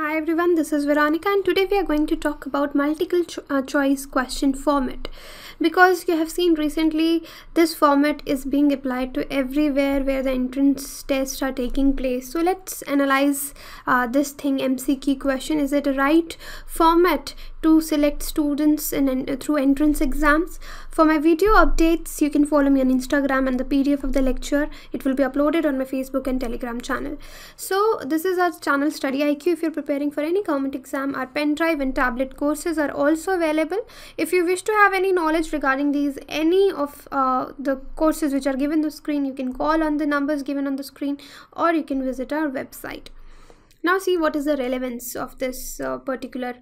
Hi everyone, this is Veronica and today we are going to talk about multiple choice question format. Because you have seen recently this format is being applied to everywhere where the entrance tests are taking place. So let's analyze this thing, MCQ question. Is it a right format to select students through entrance exams? For my video updates, you can follow me on Instagram and the PDF of the lecture. It will be uploaded on my Facebook and Telegram channel. So this is our channel StudyIQ. If you're preparing for any government exam, our pen drive and tablet courses are also available. If you wish to have any knowledge regarding any of the courses which are given on the screen, you can call on the numbers given on the screen or you can visit our website. Now see what is the relevance of this particular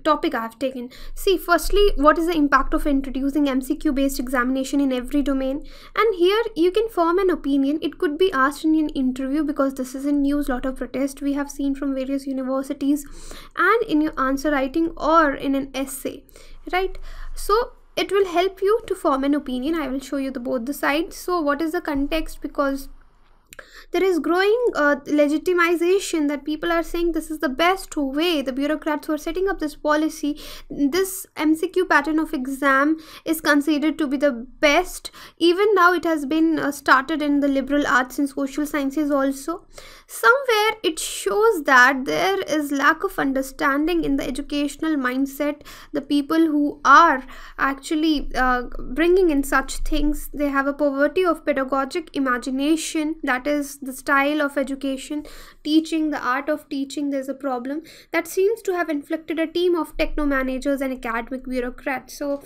topic I have taken. See, firstly, what is the impact of introducing MCQ based examination in every domain? And here you can form an opinion. It could be asked in an interview because this is in news, lot of protest we have seen from various universities, and in your answer writing or in an essay, right? So it will help you to form an opinion. I will show you both the sides. So what is the context? Because there is growing legitimization that people are saying this is the best way. The bureaucrats who are setting up this policy, this MCQ pattern of exam is considered to be the best. Even now it has been started in the liberal arts and social sciences also. Somewhere it shows that there is lack of understanding in the educational mindset. The people who are actually bringing in such things, they have a poverty of pedagogic imagination. That is the style of education, teaching, the art of teaching. There's a problem that seems to have inflicted a team of techno managers and academic bureaucrats. So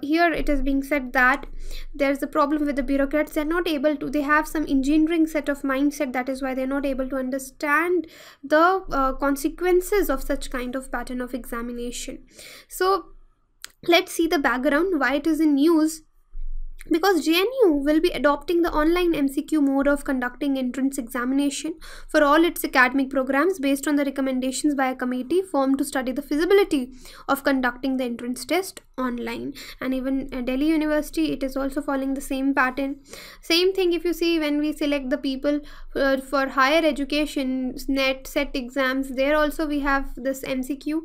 here it is being said that there's a problem with the bureaucrats. They're not able to, they have some engineering set of mindset. That is why they're not able to understand the consequences of such kind of pattern of examination. So let's see the background, why it is in news. Because JNU will be adopting the online MCQ mode of conducting entrance examination for all its academic programs based on the recommendations by a committee formed to study the feasibility of conducting the entrance test online. And even Delhi University, it is also following the same pattern. Same thing if you see when we select the people for higher education, NET, SET exams, there also we have this MCQ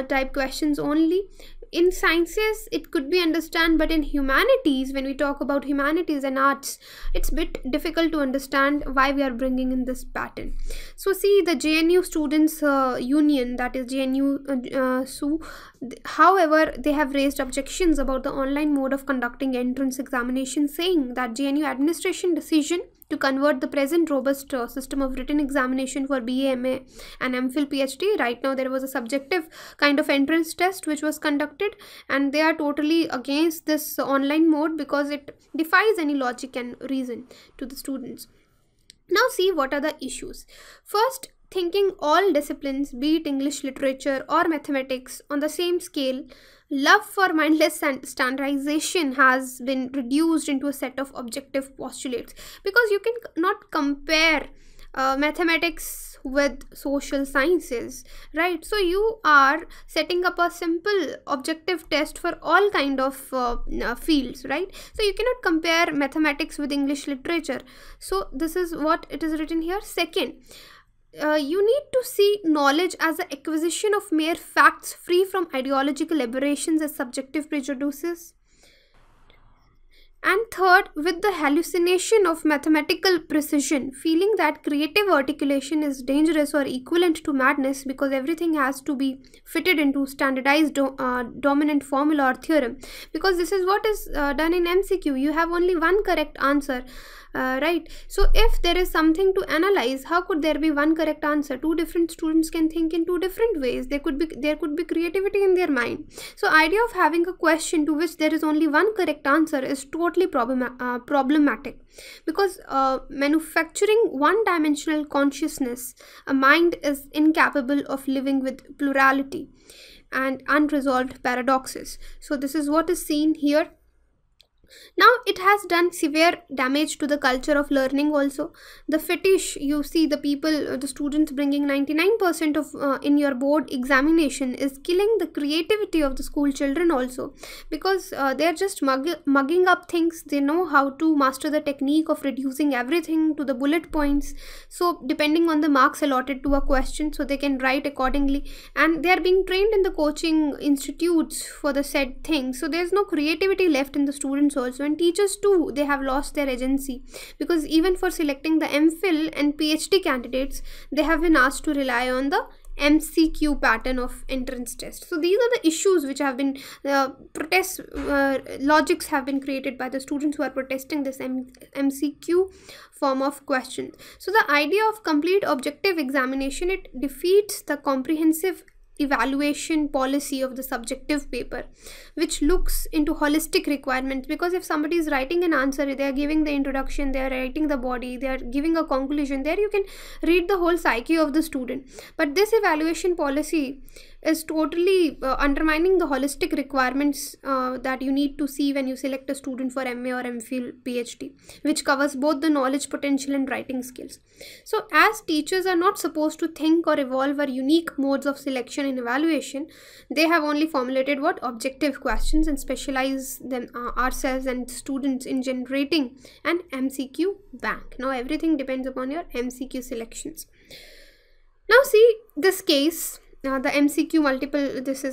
type questions only. In sciences it could be understand, but in humanities, when we talk about humanities and arts, it's a bit difficult to understand why we are bringing in this pattern. So see, the JNU students union, that is JNU SU, however, they have raised objections about the online mode of conducting entrance examination, saying that JNU administration decision to convert the present robust system of written examination for BA, MA and MPhil PhD. Right now there was a subjective kind of entrance test which was conducted, and they are totally against this online mode because it defies any logic and reason to the students. Now see what are the issues. First, thinking all disciplines, be it English literature or mathematics, on the same scale, love for mindless standardization has been reduced into a set of objective postulates, because you cannot compare mathematics with social sciences, right? So you are setting up a simple objective test for all kind of fields, right? So you cannot compare mathematics with English literature. So this is what it is written here. Second, you need to see knowledge as the acquisition of mere facts free from ideological aberrations as subjective prejudices. And third, with the hallucination of mathematical precision, feeling that creative articulation is dangerous or equivalent to madness because everything has to be fitted into standardized dominant formula or theorem. Because this is what is done in MCQ. You have only one correct answer. Right, so if there is something to analyze, how could there be one correct answer? Two different students can think in two different ways. There could be creativity in their mind. So idea of having a question to which there is only one correct answer is totally problematic, because manufacturing one-dimensional consciousness, a mind is incapable of living with plurality and unresolved paradoxes. So this is what is seen here. Now it has done severe damage to the culture of learning also. The fetish, you see the people, the students bringing 99% of in your board examination is killing the creativity of the school children also, because they are just mugging up things. They know how to master the technique of reducing everything to the bullet points. So depending on the marks allotted to a question, so they can write accordingly, and they are being trained in the coaching institutes for the said thing. So there's no creativity left in the students also, and teachers too, they have lost their agency, because even for selecting the MPhil and PhD candidates, they have been asked to rely on the MCQ pattern of entrance test. So these are the issues which have been logics have been created by the students who are protesting this MCQ form of question. So the idea of complete objective examination, it defeats the comprehensive evaluation policy of the subjective paper, which looks into holistic requirements. Because if somebody is writing an answer, they are giving the introduction, they are writing the body, they are giving a conclusion, there you can read the whole psyche of the student. But this evaluation policy is totally undermining the holistic requirements that you need to see when you select a student for MA or MPhil PhD, which covers both the knowledge potential and writing skills. So as teachers are not supposed to think or evolve our unique modes of selection and evaluation, they have only formulated what objective questions and specialize them ourselves and students in generating an MCQ bank. Now everything depends upon your MCQ selections. Now see this case, the MCQ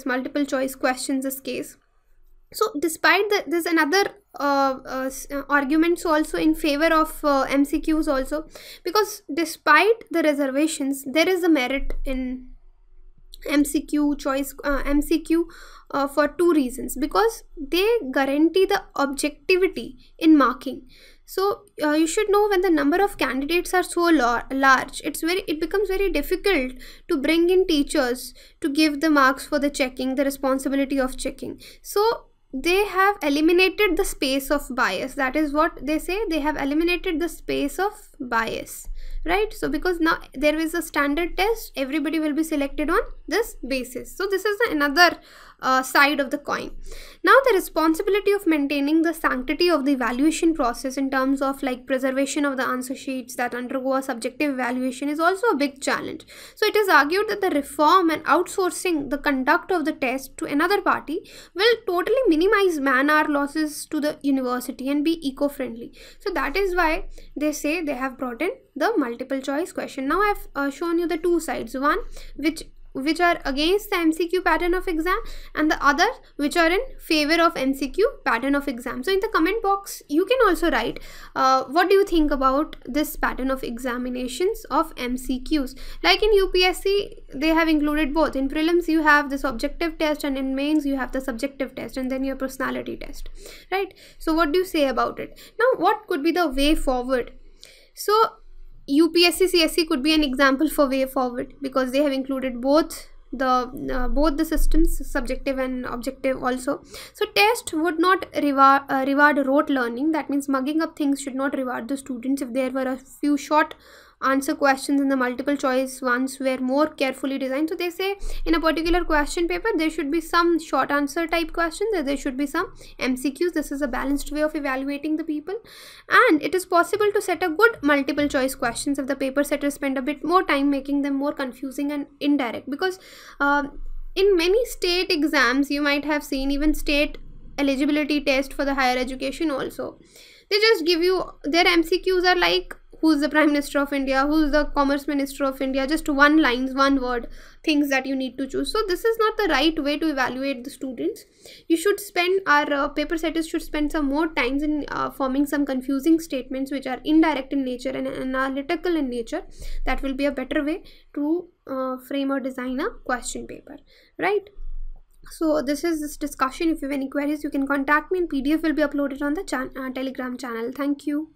multiple choice questions, this case. So despite that, there's another arguments also in favor of MCQs also, because despite the reservations, there is a merit in MCQ choice for two reasons. Because they guarantee the objectivity in marking. So you should know, when the number of candidates are so large, it becomes very difficult to bring in teachers to give the marks for the checking, the responsibility of checking. So they have eliminated the space of bias. That is what they say, they have eliminated the space of bias, right? So because now there is a standard test, everybody will be selected on this basis. So this is another side of the coin. Now the responsibility of maintaining the sanctity of the evaluation process in terms of like preservation of the answer sheets that undergo a subjective evaluation is also a big challenge. So it is argued that the reform and outsourcing the conduct of the test to another party will totally minimize man-hour losses to the university and be eco-friendly. So that is why they say they have brought in the multiple choice question. Now I've shown you the two sides, one which are against the MCQ pattern of exam, and the other which are in favor of MCQ pattern of exam. So in the comment box you can also write what do you think about this pattern of examinations of MCQs. Like in UPSC they have included both. In prelims you have this objective test, and in mains you have the subjective test, and then your personality test, right? So what do you say about it? Now what could be the way forward? So UPSC CSE could be an example for way forward, because they have included both the systems, subjective and objective also. So test would not reward rote learning. That means mugging up things should not reward the students. If there were a few short answer questions in the multiple choice ones were more carefully designed. So they say in a particular question paper there should be some short answer type questions, there should be some MCQs. This is a balanced way of evaluating the people, and it is possible to set a good multiple choice questions if the paper setters spend a bit more time making them more confusing and indirect. Because in many state exams you might have seen, even state eligibility test for the higher education also, they just give you, their MCQs are like who's the Prime Minister of India, who's the Commerce Minister of India, just one word things that you need to choose. So this is not the right way to evaluate the students. You should spend, our paper setters should spend some more times in forming some confusing statements which are indirect in nature and analytical in nature. That will be a better way to frame or design a question paper, right? So this is this discussion. If you have any queries you can contact me, and PDF will be uploaded on the Telegram channel. Thank you.